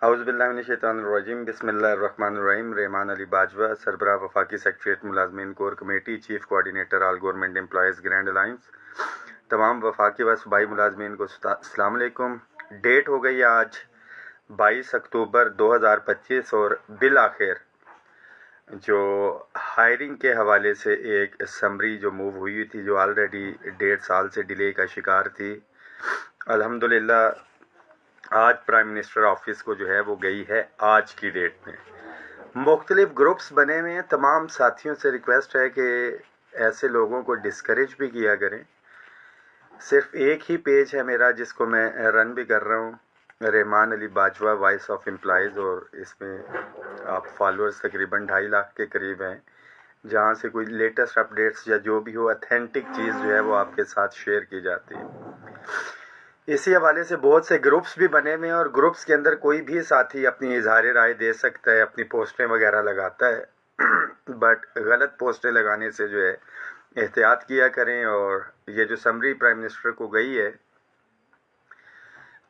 اعوذ باللہ من الشیطان الرجیم بسم اللہ الرحمن الرحیم ریحمان علی باجوہ سربراہ وفاقی سیکریٹریٹ ملازمین کور کمیٹی چیف کوآرڈینیٹر آل گورنمنٹ امپلائیز گرینڈ الائنس تمام وفاقی و صوبائی ملازمین کو السلام علیکم۔ ڈیٹ ہو گئی آج 22 اکتوبر 2025 اور بالآخر جو ہائرنگ کے حوالے سے ایک سمری جو موو ہوئی تھی جو آلریڈی 1.5 سال سے ڈیلے کا شکار تھی، الحمدللہ آج پرائم منسٹر آفس کو جو ہے وہ گئی ہے آج کی ڈیٹ میں۔ مختلف گروپس بنے ہوئے ہیں، تمام ساتھیوں سے ریکویسٹ ہے کہ ایسے لوگوں کو ڈسکریج بھی کیا کریں۔ صرف ایک ہی پیج ہے میرا جس کو میں رن بھی کر رہا ہوں، ریحمان علی باجوہ وائس آف امپلائیز، اور اس میں آپ فالوورز تقریباً 2.5 لاکھ کے قریب ہیں، جہاں سے کوئی لیٹسٹ اپڈیٹس یا جو بھی ہو اتھینٹک چیز جو ہے وہ آپ کے ساتھ شیئر کی جاتی ہے۔ اسی حوالے سے بہت سے گروپس بھی بنے ہوئے ہیں، اور گروپس کے اندر کوئی بھی ساتھی اپنی اظہار رائے دے سکتا ہے، اپنی پوسٹیں وغیرہ لگاتا ہے، بٹ غلط پوسٹیں لگانے سے جو ہے احتیاط کیا کریں۔ اور یہ جو سمری پرائم منسٹر کو گئی ہے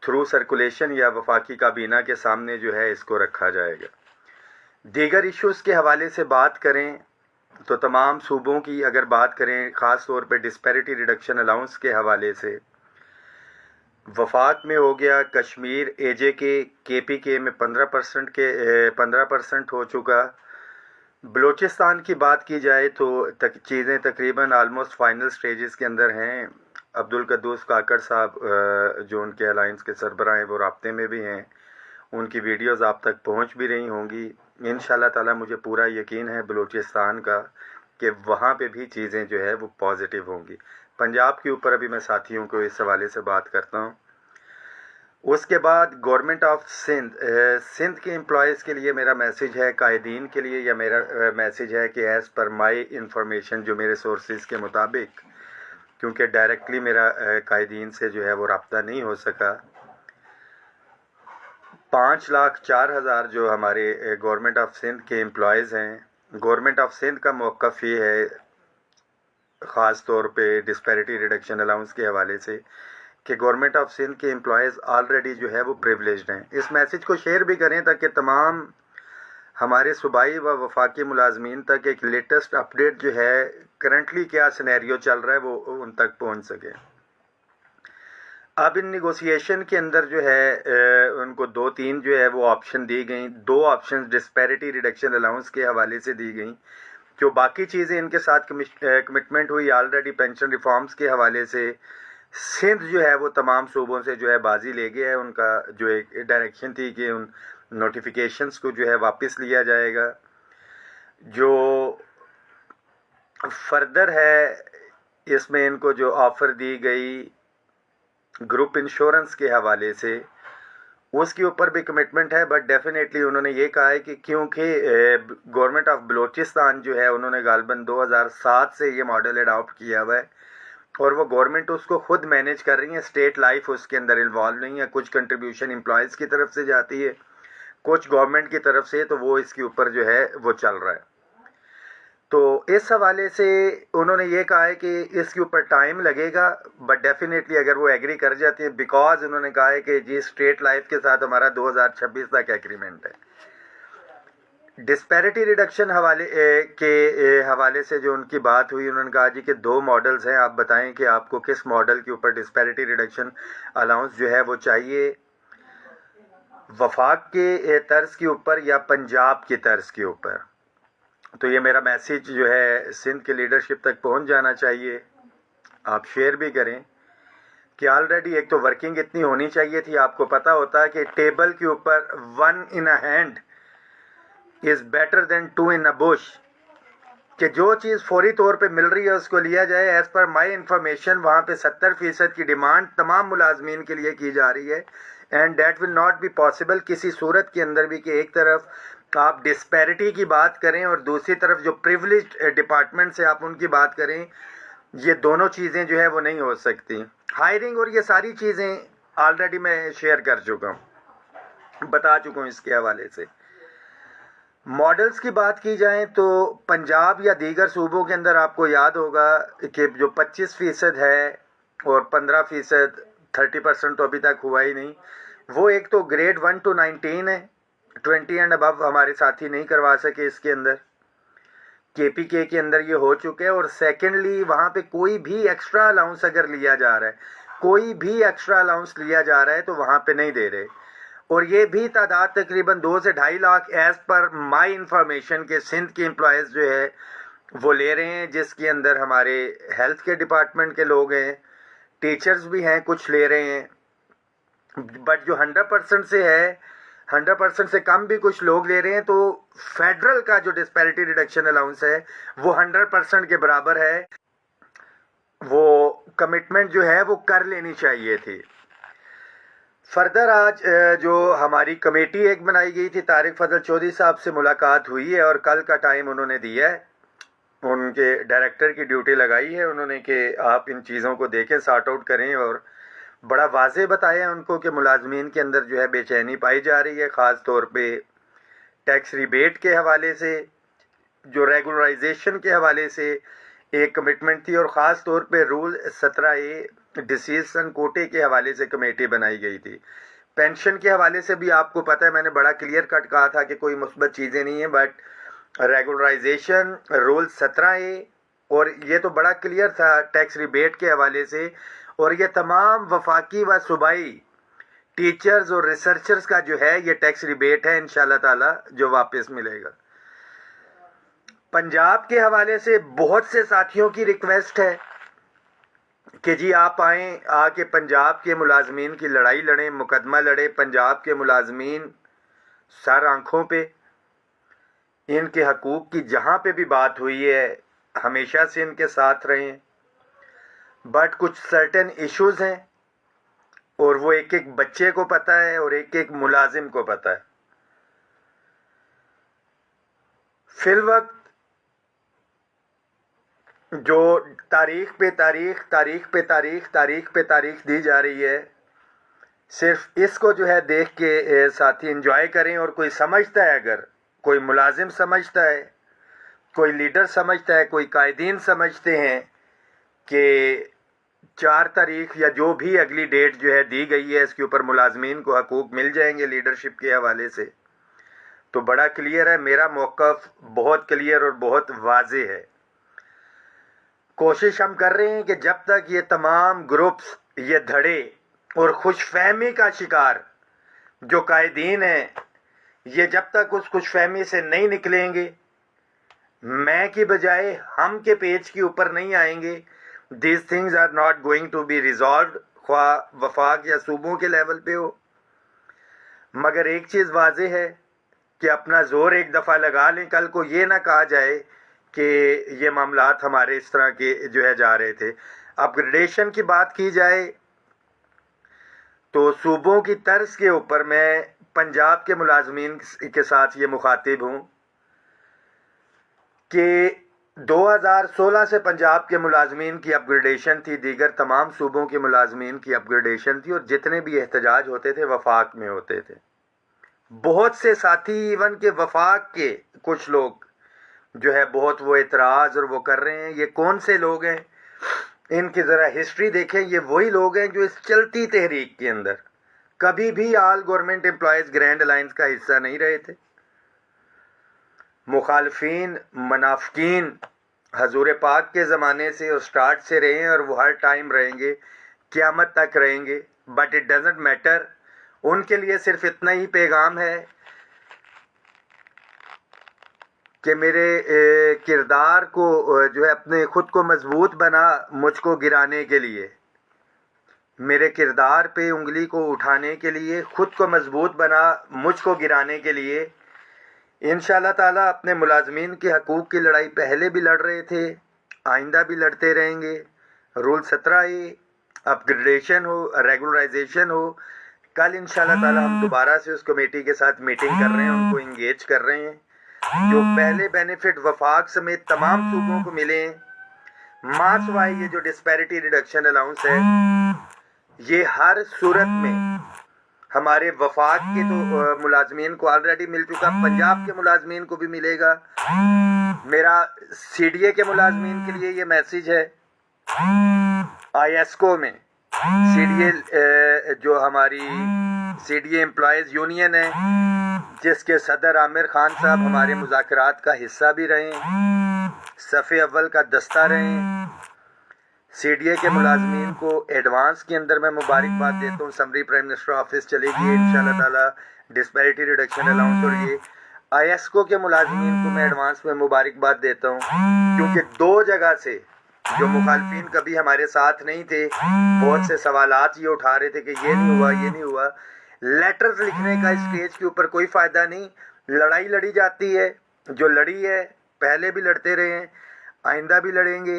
تھرو سرکولیشن یا وفاقی کابینہ کے سامنے جو ہے اس کو رکھا جائے گا۔ دیگر ایشوز کے حوالے سے بات کریں تو تمام صوبوں کی اگر بات کریں، خاص طور پہ ڈسپیرٹی ریڈکشن الاؤنس کے حوالے سے، وفاق میں ہو گیا، کشمیر اے جے کے پی کے میں 15% ہو چکا۔ بلوچستان کی بات کی جائے تو چیزیں تقریباً آلموسٹ فائنل سٹیجز کے اندر ہیں۔ عبدالقدوس کاکڑ صاحب جو ان کے الائنس کے سربراہ ہیں وہ رابطے میں بھی ہیں، ان کی ویڈیوز آپ تک پہنچ بھی رہی ہوں گی۔ انشاءاللہ تعالی مجھے پورا یقین ہے بلوچستان کا کہ وہاں پہ بھی چیزیں جو ہے وہ پازیٹیو ہوں گی۔ پنجاب کے اوپر ابھی میں ساتھیوں کو اس حوالے سے بات کرتا ہوں۔ اس کے بعد گورنمنٹ آف سندھ کے امپلائیز کے لیے میرا میسیج ہے، قائدین کے لیے یا میرا میسیج ہے کہ ایز پر مائی انفارمیشن جو میرے سورسز کے مطابق، کیونکہ ڈائریکٹلی میرا قائدین سے جو ہے وہ رابطہ نہیں ہو سکا، 5,04,000 جو ہمارے گورنمنٹ آف سندھ کے امپلائیز ہیں، گورنمنٹ آف سندھ کا موقف یہ ہے خاص طور پہ ڈسپیرٹی ریڈکشن الاؤنس کے حوالے سے کہ گورنمنٹ آف سندھ کے امپلائیز آلریڈی جو ہے وہ پریولیجڈ ہیں۔ اس میسیج کو شیئر بھی کریں تاکہ تمام ہمارے صوبائی و وفاقی ملازمین تک ایک لیٹسٹ اپڈیٹ جو ہے کرنٹلی کیا سینیریو چل رہا ہے وہ ان تک پہنچ سکے۔ اب ان نیگوسیشن کے اندر جو ہے ان کو 2-3 جو ہے وہ آپشن دی گئیں، 2 آپشن ڈسپیرٹی ریڈکشن الاؤنس کے حوالے سے دی گئیں، جو باقی چیزیں ان کے ساتھ کمٹمنٹ ہوئی آلریڈی پینشن ریفارمز کے حوالے سے۔ سندھ جو ہے وہ تمام صوبوں سے جو ہے بازی لے گیا ہے، ان کا جو ایک ڈائریکشن تھی کہ ان نوٹیفیکیشنز کو جو ہے واپس لیا جائے گا۔ جو فردر ہے اس میں ان کو جو آفر دی گئی گروپ انشورنس کے حوالے سے، اس کے اوپر بھی کمٹمنٹ ہے، بٹ ڈیفینیٹلی انہوں نے یہ کہا ہے کہ کیونکہ گورنمنٹ آف بلوچستان جو ہے انہوں نے غالباً 2007 سے یہ ماڈل اڈاپٹ کیا ہوا ہے، اور وہ گورنمنٹ اس کو خود مینیج کر رہی ہے، اسٹیٹ لائف اس کے اندر انوالو نہیں ہے، کچھ کنٹریبیوشن امپلائیز کی طرف سے جاتی ہے، کچھ گورنمنٹ کی طرف سے، تو وہ اس کے اوپر جو ہے وہ چل رہا ہے۔ تو اس حوالے سے انہوں نے یہ کہا ہے کہ اس کے اوپر ٹائم لگے گا، بٹ ڈیفینیٹلی اگر وہ ایگری کر جاتے ہیں، بیکاز انہوں نے کہا ہے کہ جی اسٹیٹ لائف کے ساتھ ہمارا 2026 تک ایگریمنٹ ہے۔ ڈسپیرٹی ریڈکشن کے حوالے سے جو ان کی بات ہوئی، انہوں نے کہا جی کہ 2 ماڈلز ہیں، آپ بتائیں کہ آپ کو کس ماڈل کے اوپر ڈسپیرٹی ریڈکشن الاؤنس جو ہے وہ چاہیے، وفاق کے طرز کے اوپر یا پنجاب کے طرز کے اوپر۔ تو یہ میرا میسیج جو ہے سندھ کے لیڈرشپ تک پہنچ جانا چاہیے، آپ شیئر بھی کریں کہ آلریڈی ایک تو ورکنگ اتنی ہونی چاہیے تھی، آپ کو پتہ ہوتا ہے کہ ٹیبل کے اوپر 1 in a hand is better than 2 in a bush، کہ جو چیز فوری طور پہ مل رہی ہے اس کو لیا جائے۔ ایز پر مائی انفارمیشن وہاں پہ 70% کی ڈیمانڈ تمام ملازمین کے لیے کی جا رہی ہے، and that will not be possible کسی صورت کے اندر بھی کہ ایک طرف آپ ڈسپیرٹی کی بات کریں اور دوسری طرف جو پریولیجڈ ڈپارٹمنٹ سے آپ ان کی بات کریں، یہ دونوں چیزیں جو ہے وہ نہیں ہو سکتی۔ ہائرنگ اور یہ ساری چیزیں آلریڈی میں شیئر کر چکا ہوں، بتا چکا ہوں اس کے حوالے سے۔ ماڈلز کی بات کی جائیں تو پنجاب یا دیگر صوبوں کے اندر آپ کو یاد ہوگا کہ جو 25% ہے اور 15%، 30% تو ابھی تک ہوا ہی نہیں، وہ ایک تو گریڈ 1 to 19 ہے, 20 اینڈ ابو ہمارے ساتھی نہیں کروا سکے اس کے اندر, کے پی کے اندر یہ ہو چکے ہیں. اور سیکنڈلی وہاں پہ کوئی بھی ایکسٹرا الاؤنس اگر لیا جا رہا ہے, کوئی بھی ایکسٹرا الاؤنس لیا جا رہا ہے تو وہاں پہ نہیں دے رہے. اور یہ بھی تعداد تقریباً 2 سے 2.5 lakh as per my information کے سندھ کے امپلائیز جو ہے وہ لے رہے ہیں, جس کے اندر ہمارے ہیلتھ کے ڈپارٹمنٹ کے لوگ ہیں, ٹیچرز بھی ہیں, کچھ لے رہے ہیں. بٹ جو 100% سے ہے, 100% سے کم بھی کچھ لوگ لے رہے ہیں. تو فیڈرل کا جو ڈسپیرٹی ریڈکشن الاؤنس ہے وہ 100% کے برابر ہے. وہ کمٹمنٹ جو ہے وہ کر لینی چاہیے تھی. فردر آج جو ہماری کمیٹی ایک بنائی گئی تھی, طارق فضل چودھری صاحب سے ملاقات ہوئی ہے اور کل کا ٹائم انہوں نے دیا ہے, ان کے ڈائریکٹر کی ڈیوٹی لگائی ہے انہوں نے کہ آپ ان چیزوں کو دیکھیں, سارٹ آؤٹ کریں. اور بڑا واضح بتایا ان کو کہ ملازمین کے اندر جو ہے بے چینی پائی جا رہی ہے, خاص طور پہ ٹیکس ریبیٹ کے حوالے سے, جو ریگولرائزیشن کے حوالے سے ایک کمٹمنٹ تھی, اور خاص طور پہ رول 17A ڈسیزن کوٹے کے حوالے سے کمیٹی بنائی گئی تھی. پینشن کے حوالے سے بھی آپ کو پتہ ہے, میں نے بڑا کلیئر کٹ کہا تھا کہ کوئی مثبت چیزیں نہیں ہیں, بٹ ریگولرائزیشن رول 17A اور یہ تو بڑا کلیئر تھا ٹیکس ریبیٹ کے حوالے سے. اور یہ تمام وفاقی و صوبائی ٹیچرز اور ریسرچرز کا جو ہے یہ ٹیکس ریبیٹ ہے انشاءاللہ تعالی جو واپس ملے گا. پنجاب کے حوالے سے بہت سے ساتھیوں کی ریکویسٹ ہے کہ جی آپ آئیں, آ کے پنجاب کے ملازمین کی لڑائی لڑیں, مقدمہ لڑیں. پنجاب کے ملازمین سر آنکھوں پہ, ان کے حقوق کی جہاں پہ بھی بات ہوئی ہے ہمیشہ سے ان کے ساتھ رہے ہیں. بٹ کچھ سرٹن ایشوز ہیں اور وہ ایک ایک بچے کو پتہ ہے اور ایک ایک ملازم کو پتہ ہے. فی الوقت جو تاریخ پہ تاریخ تاریخ پہ تاریخ تاریخ پہ تاریخ دی جا رہی ہے, صرف اس کو جو ہے دیکھ کے ساتھی انجوائے کریں. اور کوئی سمجھتا ہے, اگر کوئی ملازم سمجھتا ہے, کوئی لیڈر سمجھتا ہے, کوئی قائدین سمجھتے ہیں کہ 4 تاریخ یا جو بھی اگلی ڈیٹ جو ہے دی گئی ہے اس کے اوپر ملازمین کو حقوق مل جائیں گے لیڈرشپ کے حوالے سے, تو بڑا کلیئر ہے. میرا موقف بہت کلیئر اور بہت واضح ہے. کوشش ہم کر رہے ہیں کہ جب تک یہ تمام گروپس, یہ دھڑے اور خوش فہمی کا شکار جو قائدین ہیں, یہ جب تک اس خوش فہمی سے نہیں نکلیں گے, میں کی بجائے ہم کے پیج کے اوپر نہیں آئیں گے, these things are not going to be resolved, خواہ وفاق یا صوبوں کے لیول پہ ہو. مگر ایک چیز واضح ہے کہ اپنا زور ایک دفعہ لگا لیں, کل کو یہ نہ کہا جائے کہ یہ معاملات ہمارے اس طرح کے جو ہے جا رہے تھے. اپ گریڈیشن کی بات کی جائے تو صوبوں کی طرز کے اوپر میں پنجاب کے ملازمین کے ساتھ یہ مخاطب ہوں کہ 2016 سے پنجاب کے ملازمین کی اپ گریڈیشن تھی, دیگر تمام صوبوں کے ملازمین کی اپ گریڈیشن تھی, اور جتنے بھی احتجاج ہوتے تھے وفاق میں ہوتے تھے. بہت سے ساتھی ایون کہ وفاق کے کچھ لوگ جو ہے بہت وہ اعتراض اور وہ کر رہے ہیں. یہ کون سے لوگ ہیں, ان کی ذرا ہسٹری دیکھیں. یہ وہی لوگ ہیں جو اس چلتی تحریک کے اندر کبھی بھی آل گورنمنٹ امپلائیز گرینڈ الائنس کا حصہ نہیں رہے تھے. مخالفین, منافقین حضور پاک کے زمانے سے اور سٹارٹ سے رہے ہیں, اور وہ ہر ٹائم رہیں گے, قیامت تک رہیں گے. But it doesn't matter. ان کے لیے صرف اتنا ہی پیغام ہے کہ میرے کردار کو جو ہے اپنے خود کو مضبوط بنا مجھ کو گرانے کے لیے, میرے کردار پہ انگلی کو اٹھانے کے لیے, خود کو مضبوط بنا مجھ کو گرانے کے لیے. انشاءاللہ تعالیٰ اپنے ملازمین کے حقوق کی لڑائی پہلے بھی لڑ رہے تھے, آئندہ بھی لڑتے رہیں گے. رول 17A اپ گریڈیشن ہو, ریگولرائزیشن ہو, کل انشاءاللہ تعالیٰ ہم دوبارہ سے اس کمیٹی کے ساتھ میٹنگ کر رہے ہیں, ان کو انگیج کر رہے ہیں. جو پہلے بینیفٹ وفاق سمیت تمام صوبوں کو ملے ہیں, ماں سوائے یہ جو ڈسپیرٹی ریڈکشن الاؤنس ہے, یہ ہر صورت میں ہمارے وفاق کے تو ملازمین کو آلریڈی مل چکا, پنجاب کے ملازمین کو بھی ملے گا. میرا سی ڈی اے کے ملازمین کے لیے یہ میسیج ہے. آئی ایس کو میں سی ڈی اے جو ہماری CDA امپلائیز یونین ہے جس کے صدر عامر خان صاحب ہمارے مذاکرات کا حصہ بھی رہے ہیں، صف اول کا دستہ رہے ہیں۔ CDA کے ملازمین کو ایڈوانس کے اندر میں مبارکباد دیتا ہوں، سمری پرائم منسٹر آفس چلے گی انشاءاللہ تعالی ڈسپیرٹی ریڈکشن الاؤنس، اور یہ ISCO کے ملازمین کو میں ایڈوانس میں مبارکباد دیتا ہوں، کیونکہ دو جگہ سے جو مخالفین کبھی ہمارے ساتھ نہیں تھے، بہت سے سوالات یہ اٹھا رہے تھے کہ یہ نہیں ہوا یہ نہیں ہوا۔ لیٹرز لکھنے کا اسٹیج کے اوپر کوئی فائدہ نہیں، لڑائی لڑی جاتی ہے، جو لڑی ہے پہلے بھی لڑتے رہے ہیں، آئندہ بھی لڑیں گے۔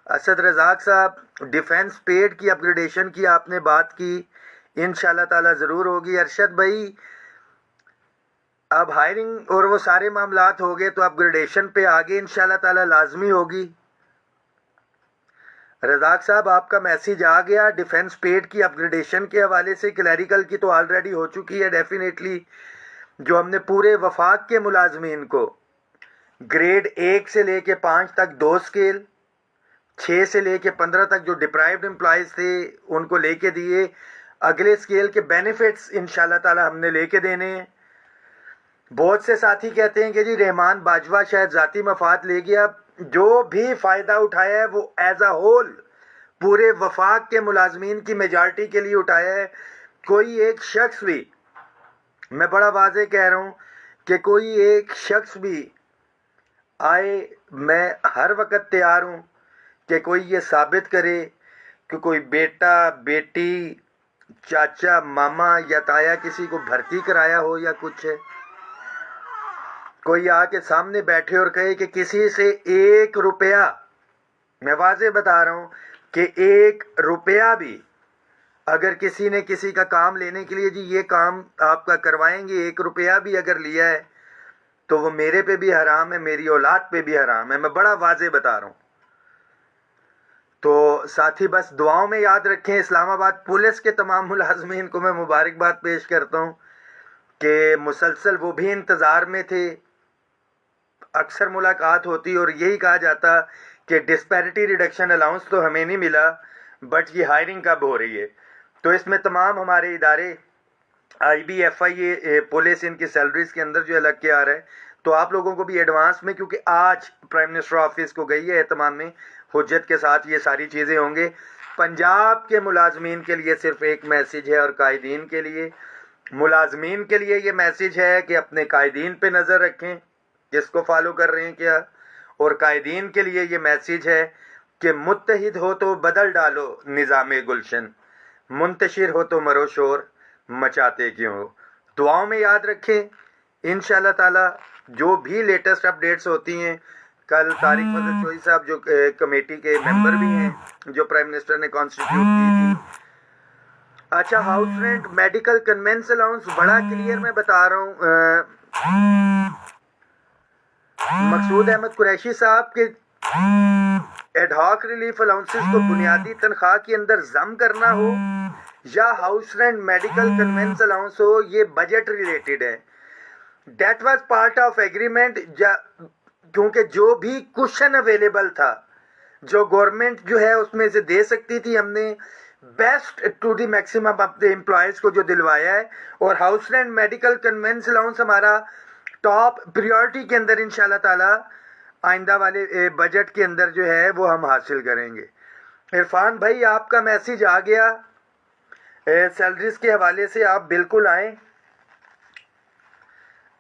اسد رزاق صاحب ڈیفنس پیڈ کی اپ گریڈیشن کی آپ نے بات کی، انشاءاللہ تعالی ضرور ہوگی۔ ارشد بھائی اب ہائرنگ اور وہ سارے معاملات ہو گئے تو اپ گریڈیشن پہ آگے انشاءاللہ تعالی لازمی ہوگی۔ رزاق صاحب آپ کا میسیج آ گیا ڈیفنس پیڈ کی اپ گریڈیشن کے حوالے سے، کلیریکل کی تو آلریڈی ہو چکی ہے ڈیفینیٹلی۔ جو ہم نے پورے وفاق کے ملازمین کو گریڈ 1 سے لے کے 5 تک 2 اسکیل، 6 سے لے کے 15 تک جو ڈپرائیوڈ امپلائیز تھے ان کو لے کے دیے، اگلے اسکیل کے بینیفٹس انشاءاللہ تعالی ہم نے لے کے دینے ہیں۔ بہت سے ساتھی کہتے ہیں کہ جی رحمان باجوہ شاید ذاتی مفاد لے گیا، جو بھی فائدہ اٹھایا ہے وہ ایز اے ہول پورے وفاق کے ملازمین کی میجارٹی کے لیے اٹھایا ہے۔ کوئی ایک شخص بھی، میں بڑا واضح کہہ رہا ہوں کہ کوئی ایک شخص بھی آئے، میں ہر وقت تیار ہوں کہ کوئی یہ ثابت کرے کہ کوئی بیٹا بیٹی چاچا ماما یا تایا کسی کو بھرتی کرایا ہو یا کچھ ہے، کوئی آ کے سامنے بیٹھے اور کہے کہ کسی سے 1 روپیہ، میں واضح بتا رہا ہوں کہ 1 روپیہ بھی اگر کسی نے کسی کا کام لینے کے لیے جی یہ کام آپ کا کروائیں گے، 1 روپیہ بھی اگر لیا ہے تو وہ میرے پہ بھی حرام ہے، میری اولاد پہ بھی حرام ہے، میں بڑا واضح بتا رہا ہوں۔ تو ساتھی بس دعاؤں میں یاد رکھیں۔ اسلام آباد پولیس کے تمام ملازمین کو میں مبارکباد پیش کرتا ہوں کہ مسلسل وہ بھی انتظار میں تھے۔ اکثر ملاقات ہوتی اور یہی کہا جاتا کہ ڈسپیرٹی ریڈکشن الاؤنس تو ہمیں نہیں ملا، بٹ یہ ہائرنگ کب ہو رہی ہے؟ تو اس میں تمام ہمارے ادارے IB FI پولیس ان کی سیلریز کے اندر جو الگ کے آ رہا ہے، تو آپ لوگوں کو بھی ایڈوانس میں، کیونکہ آج پرائم منسٹر آفس کو گئی ہے اہتمام میں، حجت کے ساتھ یہ ساری چیزیں ہوں گے۔ پنجاب کے ملازمین کے لیے صرف ایک میسیج ہے، اور قائدین کے لیے، ملازمین کے لیے یہ میسیج ہے کہ اپنے قائدین پہ نظر رکھیں، کس کو فالو کر رہے ہیں کیا، اور قائدین کے لیے یہ میسیج ہے کہ متحد ہو تو بدل ڈالو نظام گلشن، منتشر ہو تو مرو شور مچاتے کیوں ہو۔ دعاؤں میں یاد رکھیں انشاءاللہ تعالی جو بھی لیٹسٹ اپڈیٹس ہوتی ہیں۔ کل طارق فضل چوئی صاحب جو کمیٹی کے ممبر بھی ہیں جو پرائم منسٹر نے کانسٹیٹیوٹ کی تھی۔ اچھا house rent medical conveyance allowance بڑا کلیئر میں بتا رہا ہوں۔ مقصود احمد قریشی صاحب کے ایڈ ہاک ریلیف الاؤنسز کو بنیادی تنخواہ کے اندر ضم کرنا ہو یا house rent medical conveyance allowance ہو، یہ بجٹ ریلیٹڈ ہے۔ That was part of agreement, کیونکہ جو بھی کوشن اویلیبل تھا جو گورنمنٹ جو ہے اس میں سے دے سکتی تھی، ہم نے بیسٹ ٹو دی میکسیمم اپنے امپلائیز کو جو دلوایا ہے، اور house rent medical conveyance allowance ہمارا ٹاپ پریورٹی کے اندر انشاءاللہ تعالی آئندہ والے بجٹ کے اندر جو ہے وہ ہم حاصل کریں گے۔ عرفان بھائی آپ کا میسیج آ گیا، سیلریز کے حوالے سے آپ بالکل آئیں۔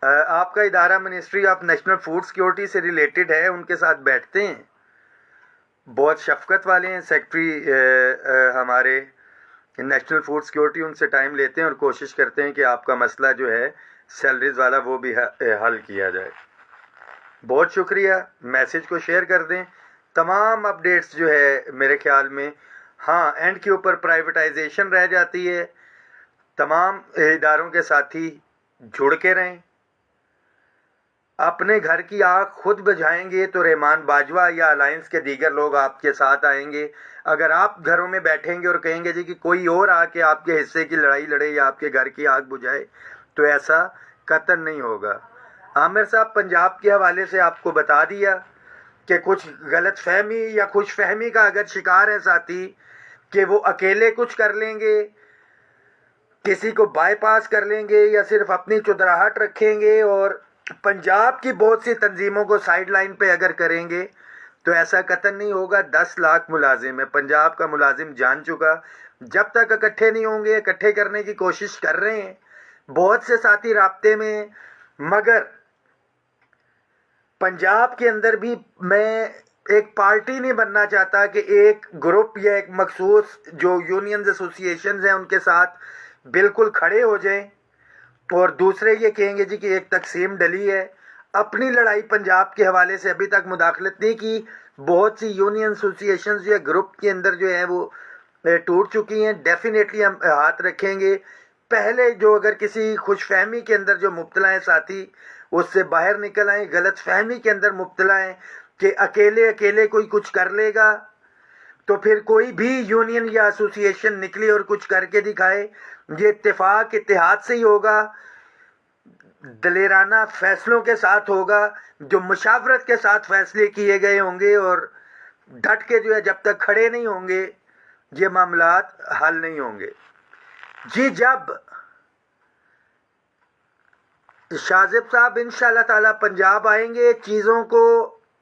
آپ کا ادارہ ministry of national food security سے ریلیٹڈ ہے، ان کے ساتھ بیٹھتے ہیں، بہت شفقت والے ہیں سیکٹری ہمارے نیشنل فوڈ سیکیورٹی، ان سے ٹائم لیتے ہیں اور کوشش کرتے ہیں کہ آپ کا مسئلہ جو ہے سیلریز والا وہ بھی حل کیا جائے۔ بہت شکریہ، میسیج کو شیئر کر دیں۔ تمام اپڈیٹس جو ہے میرے خیال میں، ہاں اینڈ کے اوپر پرائیویٹائزیشن رہ جاتی ہے، تمام اداروں کے ساتھی جڑ کے رہیں۔ اپنے گھر کی آگ خود بجھائیں گے تو رحمان باجوہ یا الائنس کے دیگر لوگ آپ کے ساتھ آئیں گے۔ اگر آپ گھروں میں بیٹھیں گے اور کہیں گے جی کہ کوئی اور آ کے آپ کے حصے کی لڑائی لڑے یا آپ کے گھر کی آگ بجھائے، تو ایسا قطعاً نہیں ہوگا۔ عامر صاحب پنجاب کے حوالے سے آپ کو بتا دیا کہ کچھ غلط فہمی یا خوش فہمی کا اگر شکار ہے ساتھی کہ وہ اکیلے کچھ کر لیں گے کسی کو بائی پاس کر لیں گے یا صرف اپنی چودراہٹ رکھیں گے اور پنجاب کی بہت سی تنظیموں کو سائیڈ لائن پہ اگر کریں گے تو ایسا قطعاً نہیں ہوگا. 10 لاکھ ملازم ہے, پنجاب کا ملازم جان چکا. جب تک اکٹھے نہیں ہوں گے, اکٹھے کرنے کی کوشش کر رہے ہیں, بہت سے ساتھی رابطے میں ہیں, مگر پنجاب کے اندر بھی میں ایک پارٹی نہیں بننا چاہتا کہ ایک گروپ یا ایک مخصوص جو یونینز ایسوسیشنز ہیں ان کے ساتھ بالکل کھڑے ہو جائیں اور دوسرے یہ کہیں گے جی کہ ایک تقسیم ڈلی ہے. اپنی لڑائی پنجاب کے حوالے سے ابھی تک مداخلت نہیں کی. بہت سی یونین ایسوسیشنز یا گروپ کے اندر جو ہیں وہ ٹوٹ چکی ہیں. ڈیفینیٹلی ہم ہاتھ رکھیں گے. پہلے جو اگر کسی خوش فہمی کے اندر جو مبتلا ہیں ساتھی, اس سے باہر نکل آئیں. غلط فہمی کے اندر مبتلا ہیں کہ اکیلے کوئی کچھ کر لے گا, تو پھر کوئی بھی یونین یا ایسوسیشن نکلی اور کچھ کر کے دکھائے. یہ اتفاق اتحاد سے ہی ہوگا, دلیرانہ فیصلوں کے ساتھ ہوگا, جو مشاورت کے ساتھ فیصلے کیے گئے ہوں گے, اور ڈٹ کے جو ہے جب تک کھڑے نہیں ہوں گے یہ معاملات حل نہیں ہوں گے. جی جب شاذب صاحب انشاءاللہ تعالی پنجاب آئیں گے, چیزوں کو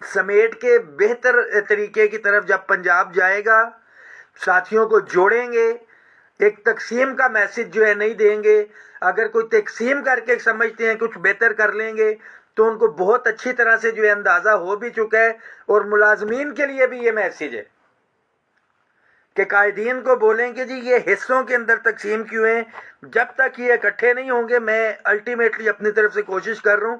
سمیٹ کے بہتر طریقے کی طرف جب پنجاب جائے گا, ساتھیوں کو جوڑیں گے, ایک تقسیم کا میسج جو ہے نہیں دیں گے. اگر کوئی تقسیم کر کے سمجھتے ہیں کچھ بہتر کر لیں گے تو ان کو بہت اچھی طرح سے جو ہے اندازہ ہو بھی چکا ہے, اور ملازمین کے لیے بھی یہ میسج ہے کہ قائدین کو بولیں کہ جی یہ حصوں کے اندر تقسیم کیوں ہیں, جب تک یہ اکٹھے نہیں ہوں گے. میں الٹیمیٹلی اپنی طرف سے کوشش کر رہا ہوں.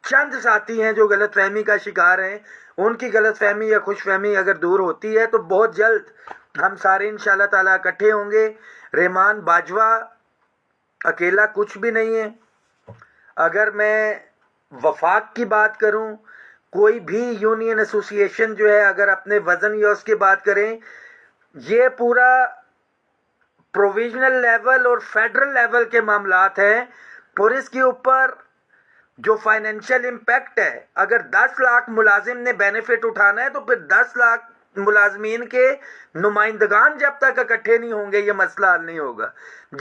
چند ساتھی ہیں جو غلط فہمی کا شکار ہیں, ان کی غلط فہمی یا خوش فہمی اگر دور ہوتی ہے تو بہت جلد ہم سارے انشاءاللہ تعالیٰ اکٹھے ہوں گے. رحمان باجوہ اکیلا کچھ بھی نہیں ہے. اگر میں وفاق کی بات کروں, کوئی بھی یونین ایسوسیشن جو ہے اگر اپنے وزن یا اس کی بات کریں, یہ پورا پروویژنل لیول اور فیڈرل لیول کے معاملات ہیں, اور اس کے اوپر جو فائنینشیل امپیکٹ ہے, اگر 10 لاکھ ملازم نے بینیفٹ اٹھانا ہے تو پھر 10 لاکھ ملازمین کے نمائندگان جب تک اکٹھے نہیں ہوں گے یہ مسئلہ حل نہیں ہوگا.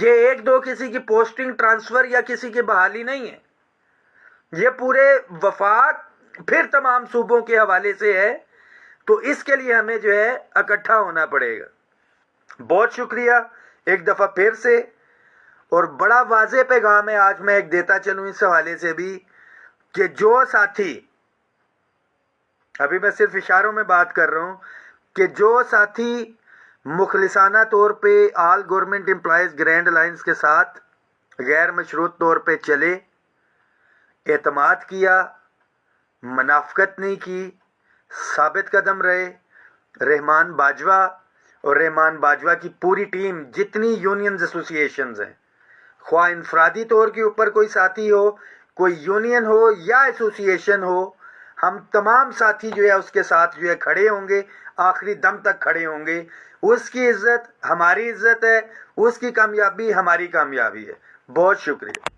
یہ ایک دو کسی کی پوسٹنگ ٹرانسفر یا کسی کی بحالی نہیں ہے, یہ پورے وفاق پھر تمام صوبوں کے حوالے سے ہے. تو اس کے لیے ہمیں جو ہے اکٹھا ہونا پڑے گا. بہت شکریہ ایک دفعہ پھر سے, اور بڑا واضح پیغام ہے آج میں ایک دیتا چلوں اس حوالے سے بھی کہ جو ساتھی, ابھی میں صرف اشاروں میں بات کر رہا ہوں, کہ جو ساتھی مخلصانہ طور پہ آل گورنمنٹ امپلائیز گرینڈ الائنس کے ساتھ غیر مشروط طور پہ چلے, اعتماد کیا, منافقت نہیں کی, ثابت قدم رہے, رحمان باجوہ اور رحمان باجوہ کی پوری ٹیم, جتنی یونینز ایسوسیشنز ہیں, خواہ انفرادی طور کے اوپر کوئی ساتھی ہو, کوئی یونین ہو یا ایسوسیشن ہو, ہم تمام ساتھی جو ہے اس کے ساتھ جو ہے کھڑے ہوں گے, آخری دم تک کھڑے ہوں گے. اس کی عزت ہماری عزت ہے, اس کی کامیابی ہماری کامیابی ہے. بہت شکریہ.